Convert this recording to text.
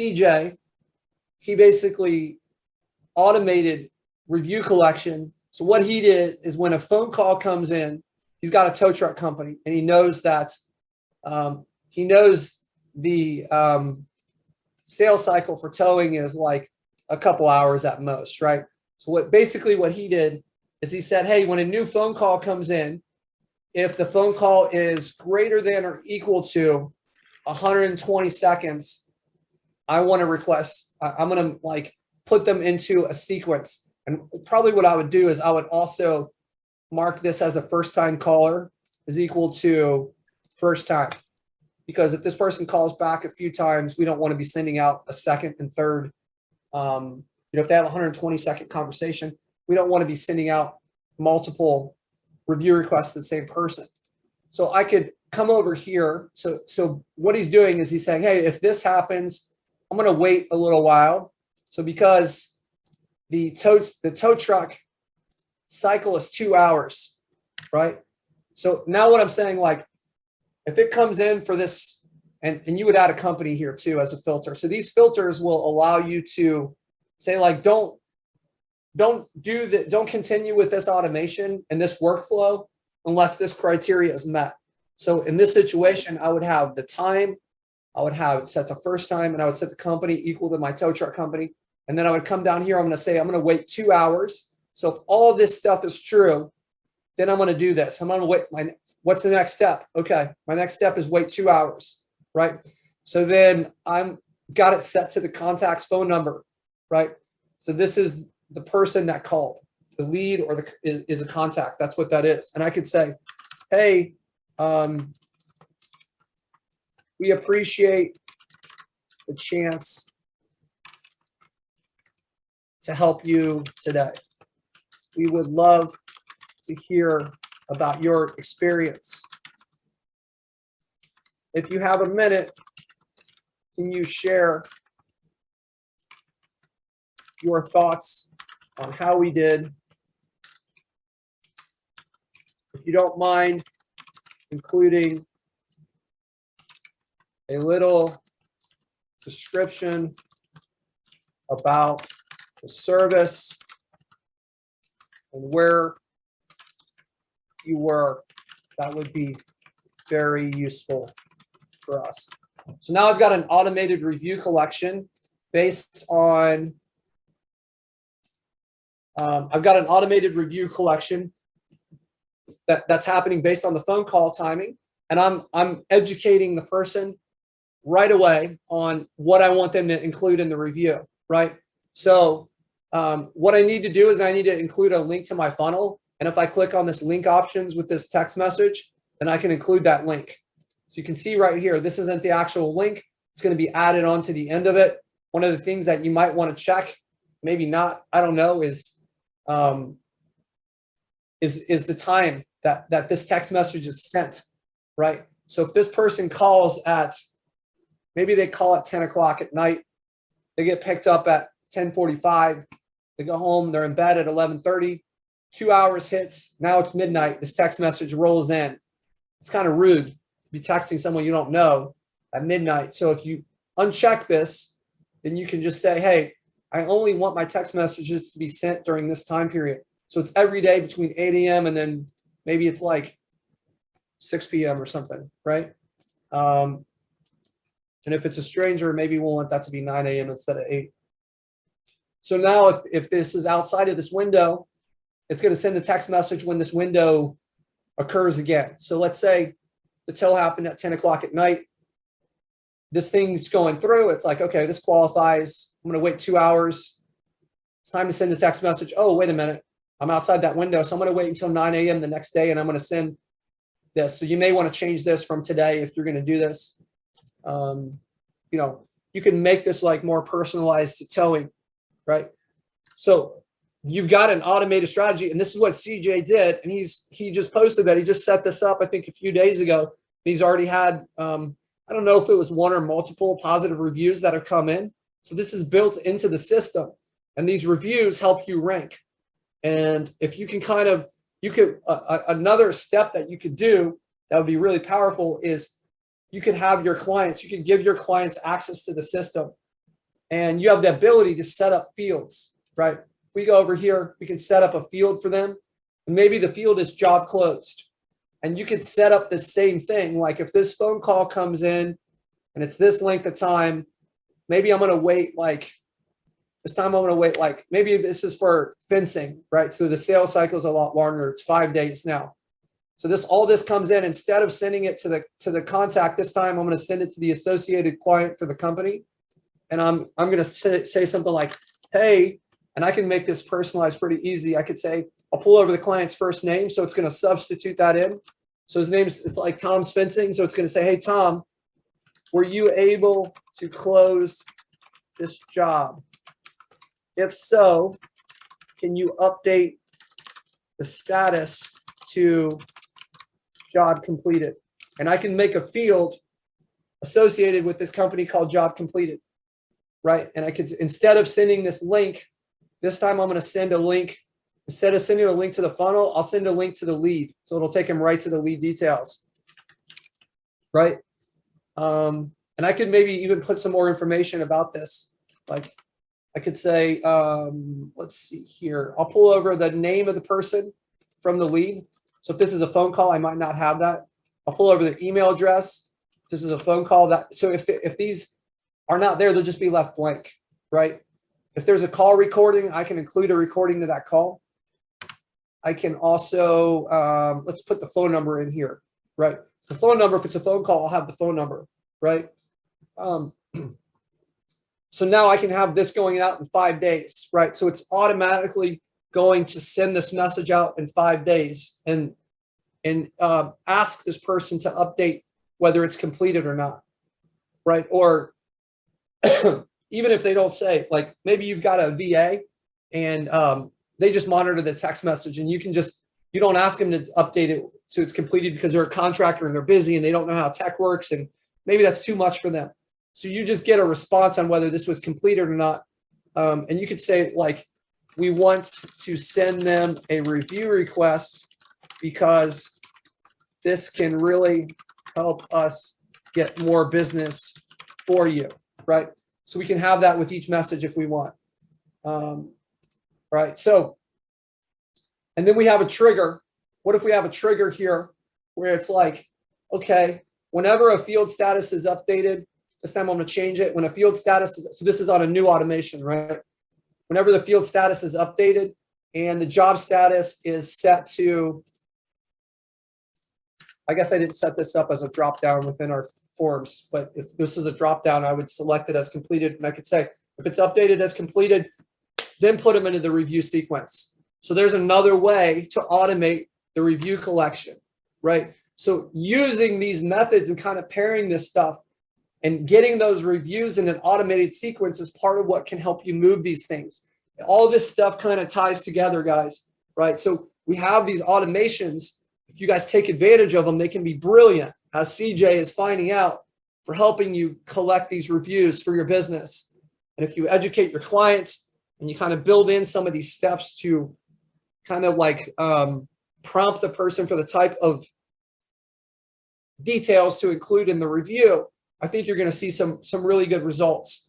CJ, he basically automated review collection. So what he did is when a phone call comes in, he's got a tow truck company, and he knows that the sales cycle for towing is like a couple hours at most, right? So what he did is he said, hey, when a new phone call comes in, if the phone call is greater than or equal to 120 seconds, I want to request, I'm going to like put them into a sequence. And probably what I would do is I would also mark this as a first time caller is equal to first time. Because if this person calls back a few times, we don't want to be sending out a second and third. If they have a 120-second conversation, we don't want to be sending out multiple review requests to the same person. So I could come over here. So what he's doing is he's saying, hey, if this happens, I'm going to wait a little while. So because the tow truck cycle is 2 hours, right? So now what I'm saying, like, if it comes in for this, and you would add a company here too as a filter. So these filters will allow you to say, like, don't continue with this automation and this workflow unless this criteria is met. So in this situation, I would have the time, I would have it set the first time, and I would set the company equal to my tow truck company. And then I would come down here, I'm going to say, I'm going to wait 2 hours. So if all of this stuff is true, then I'm going to do this. I'm going to wait. What's the next step? Okay, my next step is wait 2 hours, right? So then I'm got it set to the contact's phone number, right? So this is the person that called. The lead or is a contact. That's what that is. And I could say, hey, we appreciate the chance to help you today. We would love to hear about your experience. If you have a minute, can you share your thoughts on how we did? If you don't mind including a little description about the service and where you were, that would be very useful for us. So now I've got an automated review collection based on, I've got an automated review collection that's happening based on the phone call timing. And I'm educating the person right away on what I want them to include in the review, right? So what I need to do is I need to include a link to my funnel. And if I click on this link options with this text message, then I can include that link. So you can see right here, this isn't the actual link. It's going to be added on to the end of it. One of the things that you might want to check, maybe not, I don't know, is the time that this text message is sent, right? So if this person calls at, maybe they call at 10 o'clock at night, they get picked up at 10:45, they go home, they're in bed at 11:30, 2 hours hits, now it's midnight, this text message rolls in. It's kind of rude to be texting someone you don't know at midnight. So if you uncheck this, then you can just say, hey, I only want my text messages to be sent during this time period. So it's every day between 8 a.m. and then maybe it's like 6 p.m. or something, right? And if it's a stranger, maybe we'll want that to be 9 a.m. instead of 8. So now if this is outside of this window, it's going to send a text message when this window occurs again. So let's say the tow happened at 10 o'clock at night. This thing's going through. It's like, okay, this qualifies. I'm going to wait 2 hours. It's time to send the text message. Oh, wait a minute. I'm outside that window. So I'm going to wait until 9 a.m. the next day, and I'm going to send this. So you may want to change this from today if you're going to do this. You can make this like more personalized to towing, right? So you've got an automated strategy, and this is what CJ did. And he just posted that. He just set this up, I think, a few days ago. He's already had, I don't know if it was one or multiple positive reviews that have come in. So this is built into the system, and these reviews help you rank. And if you can another step that you could do that would be really powerful is you could have your clients, you can give your clients access to the system. and you have the ability to set up fields, right? If we go over here, we can set up a field for them, and maybe the field is job closed. And you could set up the same thing. Like if this phone call comes in and it's this length of time, maybe I'm going to wait like this time. I'm going to wait like maybe this is for fencing, right? So the sales cycle is a lot longer. It's 5 days now. So all this comes in, instead of sending it to the contact this time, I'm going to send it to the associated client for the company. And I'm going to say something like, hey, and I can make this personalized pretty easy. I could say, I'll pull over the client's first name. So it's going to substitute that in. So his name's, it's like Tom's Fencing. So it's going to say, hey, Tom, were you able to close this job? If so, can you update the status to job completed? And I can make a field associated with this company called job completed, right? And I could, instead of sending this link, this time I'm going to send a link. Instead of sending a link to the funnel, I'll send a link to the lead. So it'll take him right to the lead details, right? And I could maybe even put some more information about this. Like I could say, let's see here. I'll pull over the name of the person from the lead. So if this is a phone call, I might not have that. I'll pull over the email address. If this is a phone call, so if these are not there, they'll just be left blank, right? If there's a call recording, I can include a recording to that call. I can also, let's put the phone number in here, right? The phone number, if it's a phone call, I'll have the phone number, right? So now I can have this going out in 5 days, right? So it's automatically going to send this message out in 5 days and ask this person to update whether it's completed or not, right? Or even if they don't say, like maybe you've got a VA and they just monitor the text message, and you don't ask them to update it so it's completed because they're a contractor and they're busy and they don't know how tech works, and maybe that's too much for them. So you just get a response on whether this was completed or not. And you could say like, we want to send them a review request because this can really help us get more business for you, right? So we can have that with each message if we want. Right. So, and then we have a trigger. What if we have a trigger here where it's like, okay, whenever a field status is updated, this time I'm going to change it. When a field status is, so this is on a new automation, right? Whenever the field status is updated and the job status is set to, I guess I didn't set this up as a drop down within our forms, but if this is a drop down, I would select it as completed. And I could say, if it's updated as completed, then put them into the review sequence. So there's another way to automate the review collection, right? So using these methods and kind of pairing this stuff and getting those reviews in an automated sequence is part of what can help you move these things. All this stuff kind of ties together, guys, right? So we have these automations. If you guys take advantage of them, they can be brilliant, as CJ is finding out, for helping you collect these reviews for your business. And if you educate your clients and you kind of build in some of these steps to kind of like prompt the person for the type of details to include in the review, I think you're going to see some really good results.